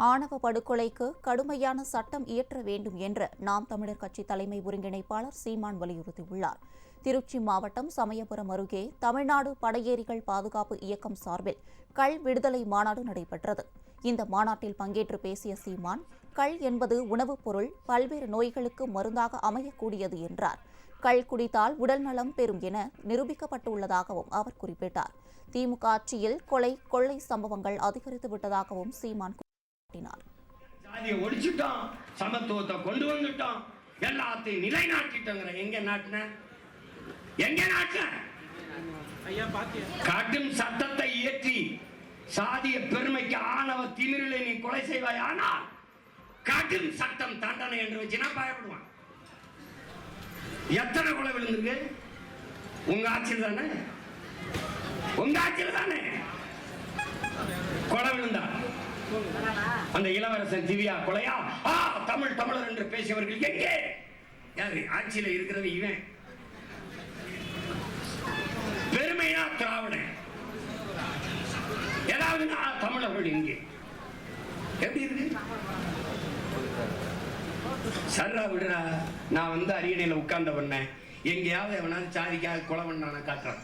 ஆணவ படுகொலைக்கு கடுமையான சட்டம் இயற்ற வேண்டும் என்று நாம் தமிழர் கட்சி தலைமை ஒருங்கிணைப்பாளர் சீமான் வலியுறுத்தியுள்ளார். திருச்சி மாவட்டம் சமயபுரம் அருகே தமிழ்நாடு படையேறிகள் பாதுகாப்பு இயக்கம் சார்பில் கள் விடுதலை மாநாடு நடைபெற்றது. இந்த மாநாட்டில் பங்கேற்று பேசிய சீமான், கள் என்பது உணவுப் பொருள், பல்வேறு நோய்களுக்கு மருந்தாக அமையக்கூடியது என்றார். கள் குடித்தால் உடல் நலம் பெறும் என நிரூபிக்கப்பட்டுள்ளதாகவும் அவர் குறிப்பிட்டார். திமுக ஆட்சியில் கொலை, கொள்ளை சம்பவங்கள் அதிகரித்து விட்டதாகவும் சீமான் கூறினார். ஒழிச்சுட்டோம், சமத்துவத்தை கொண்டு வந்துட்டோம், எல்லாத்தையும் நிலைநாட்டிட்டோங்கிற எங்க நாட்டுல கடும் சட்டத்தை இயற்றி சாதிய பெருமைக்கு ஆணவ திமிரிலே நீ கொலை செய்வாய், ஆனால் கடும் சட்டம் தண்டனை என்று வச்சுனா பயப்படுவான். எத்தனை கொலை விழுந்திருக்கு? உங்க ஆட்சியில் தானே, உங்க ஆட்சியில் தானே கொலை விழுந்தா. அந்த இளவரசன் திவ்யா கொலையா? தமிழர் என்று பேசியவர்கள் எங்கே? யாரு ஆட்சியில் இருக்கிறது? இவன் பெருமையா திராவிடன், ஏதாவது தமிழர்கள் இங்கே எப்படி இருக்கு? சர்ரா விடுறா. நான் வந்து அரியணையில உட்கார்ந்த பண்ணேன், எங்கேயாவது எவனாவது சாதிக்காக கொலை பண்ணான காட்டுறான்.